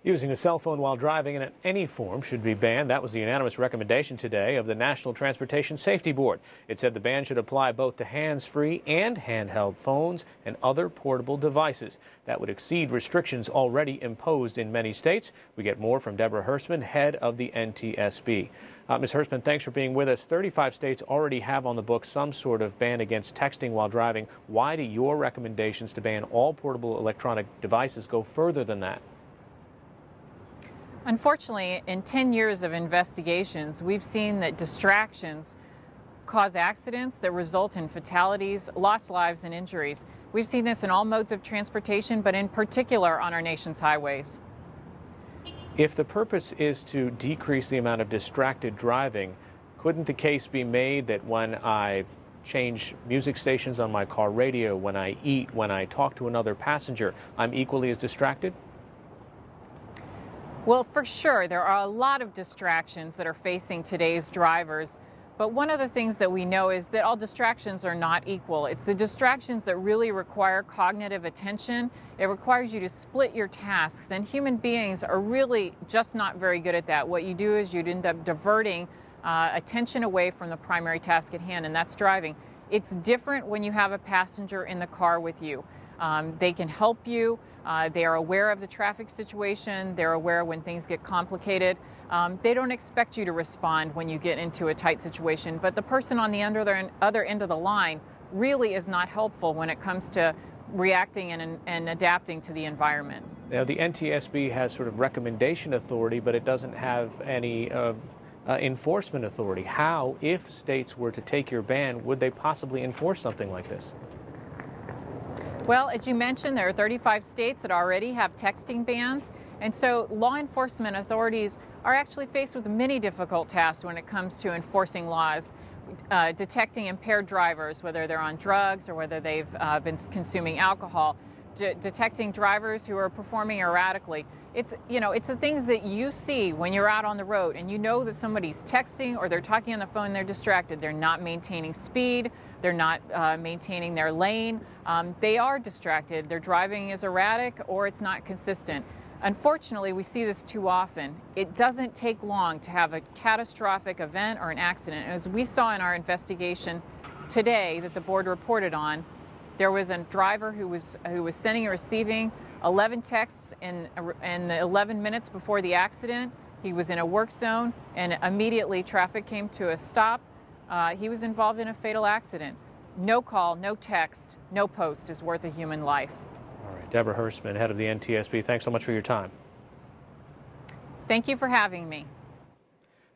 Using a cell phone while driving in any form should be banned. That was the unanimous recommendation today of the National Transportation Safety Board. It said the ban should apply both to hands-free and handheld phones and other portable devices. That would exceed restrictions already imposed in many states. We get more from Deborah Hersman, head of the NTSB. Ms. Hersman, thanks for being with us. 35 states already have on the books some sort of ban against texting while driving. Why do your recommendations to ban all portable electronic devices go further than that? Unfortunately, in 10 years of investigations, we've seen that distractions cause accidents that result in fatalities, lost lives, and injuries. We've seen this in all modes of transportation, but in particular on our nation's highways. If the purpose is to decrease the amount of distracted driving, couldn't the case be made that when I change music stations on my car radio, when I eat, when I talk to another passenger, I'm equally as distracted? Well, for sure, there are a lot of distractions that are facing today's drivers. But one of the things that we know is that all distractions are not equal. It's the distractions that really require cognitive attention. It requires you to split your tasks, and human beings are really just not very good at that. What you do is you'd end up diverting attention away from the primary task at hand, and that's driving. It's different when you have a passenger in the car with you. They can help you. They are aware of the traffic situation. They're aware when things get complicated. They don't expect you to respond when you get into a tight situation. But the person on the other end of the line really is not helpful when it comes to reacting and adapting to the environment. Now, the NTSB has sort of recommendation authority, but it doesn't have any enforcement authority. How, if states were to take your ban, would they possibly enforce something like this? Well, as you mentioned, there are 35 states that already have texting bans, and so law enforcement authorities are actually faced with many difficult tasks when it comes to enforcing laws, detecting impaired drivers, whether they're on drugs or whether they've been consuming alcohol, detecting drivers who are performing erratically. It's the things that you see when you're out on the road and you know that somebody's texting or they're talking on the phone, they're distracted, they're not maintaining speed, they're not maintaining their lane, they are distracted, their driving is erratic or it's not consistent. Unfortunately, we see this too often. It doesn't take long to have a catastrophic event or an accident. As we saw in our investigation today that the board reported on, there was a driver who was sending and receiving 11 texts in the 11 minutes before the accident. He was in a work zone, and immediately traffic came to a stop. He was involved in a fatal accident. No call, no text, no post is worth a human life. All right, Deborah Hersman, head of the NTSB, thanks so much for your time. Thank you for having me.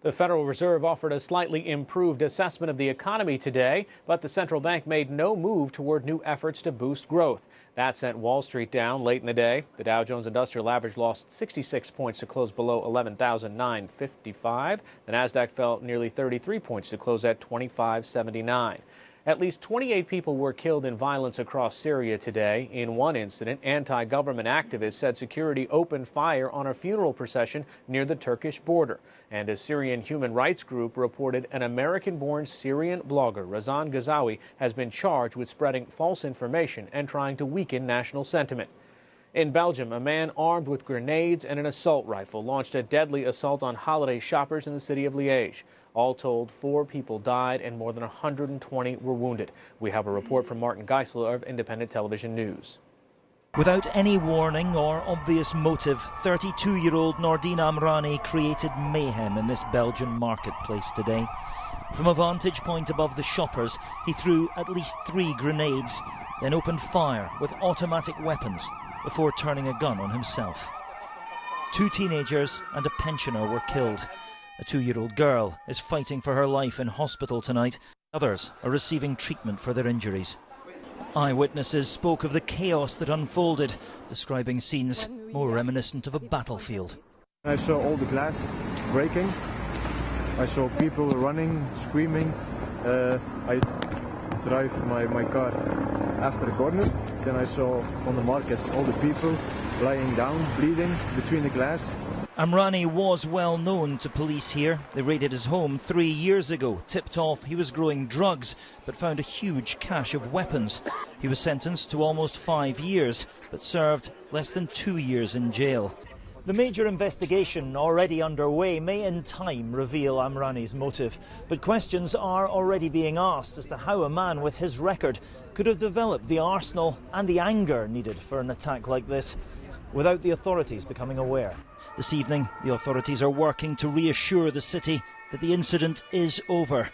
The Federal Reserve offered a slightly improved assessment of the economy today, but the central bank made no move toward new efforts to boost growth. That sent Wall Street down late in the day. The Dow Jones Industrial Average lost 66 points to close below 11,955. The Nasdaq fell nearly 33 points to close at 2579. At least 28 people were killed in violence across Syria today. In one incident, anti-government activists said security opened fire on a funeral procession near the Turkish border. And a Syrian human rights group reported an American-born Syrian blogger, Razan Ghazawi, has been charged with spreading false information and trying to weaken national sentiment. In Belgium, a man armed with grenades and an assault rifle launched a deadly assault on holiday shoppers in the city of Liège. All told, 4 people died and more than 120 were wounded. We have a report from Martin Geisler of Independent Television News. Without any warning or obvious motive, 32-year-old Nordine Amrani created mayhem in this Belgian marketplace today. From a vantage point above the shoppers, he threw at least 3 grenades, then opened fire with automatic weapons before turning a gun on himself. 2 teenagers and a pensioner were killed. A 2-year-old girl is fighting for her life in hospital tonight. Others are receiving treatment for their injuries. Eyewitnesses spoke of the chaos that unfolded, describing scenes more reminiscent of a battlefield. I saw all the glass breaking. I saw people running, screaming. I drive my car after the corner. Then I saw on the markets all the people lying down, bleeding between the glass. Amrani was well known to police here. They raided his home 3 years ago, tipped off he was growing drugs, but found a huge cache of weapons. He was sentenced to almost 5 years, but served less than 2 years in jail. The major investigation already underway may in time reveal Amrani's motive, but questions are already being asked as to how a man with his record could have developed the arsenal and the anger needed for an attack like this without the authorities becoming aware. This evening, the authorities are working to reassure the city that the incident is over.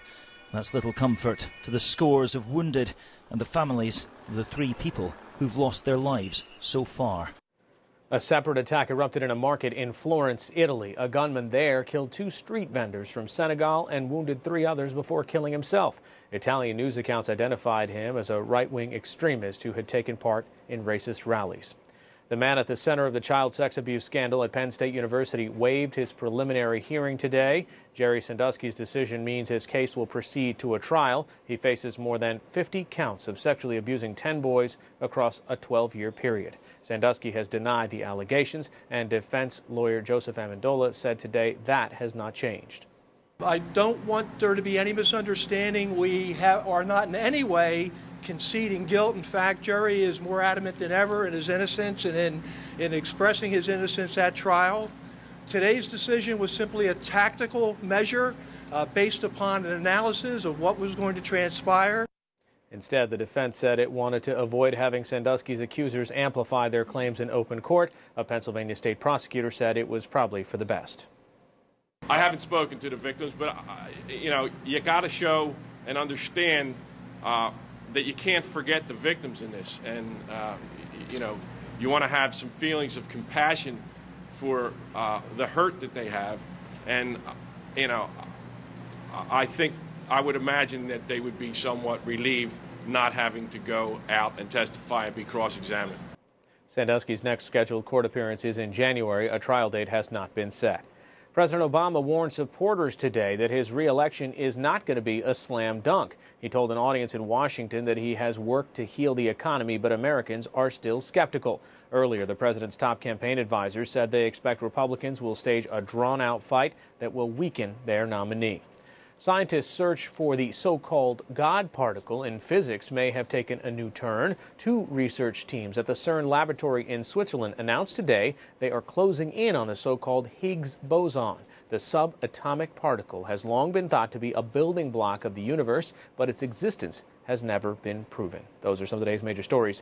That's little comfort to the scores of wounded and the families of the 3 people who've lost their lives so far. A separate attack erupted in a market in Florence, Italy. A gunman there killed 2 street vendors from Senegal and wounded 3 others before killing himself. Italian news accounts identified him as a right-wing extremist who had taken part in racist rallies. The man at the center of the child sex abuse scandal at Penn State University waived his preliminary hearing today. Jerry Sandusky's decision means his case will proceed to a trial. He faces more than 50 counts of sexually abusing 10 boys across a 12-year period. Sandusky has denied the allegations, and defense lawyer Joseph Amendola said today that has not changed. I don't want there to be any misunderstanding. We are not in any way conceding guilt. In fact, Jerry is more adamant than ever in his innocence and in expressing his innocence at trial. Today's decision was simply a tactical measure based upon an analysis of what was going to transpire. Instead, the defense said it wanted to avoid having Sandusky's accusers amplify their claims in open court. A Pennsylvania state prosecutor said it was probably for the best. I haven't spoken to the victims, but you got to show and understand that you can't forget the victims in this, and you want to have some feelings of compassion for the hurt that they have, and I think I would imagine that they would be somewhat relieved not having to go out and testify and be cross-examined. Sandusky's next scheduled court appearance is in January. A trial date has not been set. President Obama warned supporters today that his re-election is not going to be a slam dunk. He told an audience in Washington that he has worked to heal the economy, but Americans are still skeptical. Earlier, the president's top campaign advisors said they expect Republicans will stage a drawn-out fight that will weaken their nominee. Scientists' search for the so-called God particle in physics may have taken a new turn. 2 research teams at the CERN laboratory in Switzerland announced today they are closing in on the so-called Higgs boson. The subatomic particle has long been thought to be a building block of the universe, but its existence has never been proven. Those are some of today's major stories.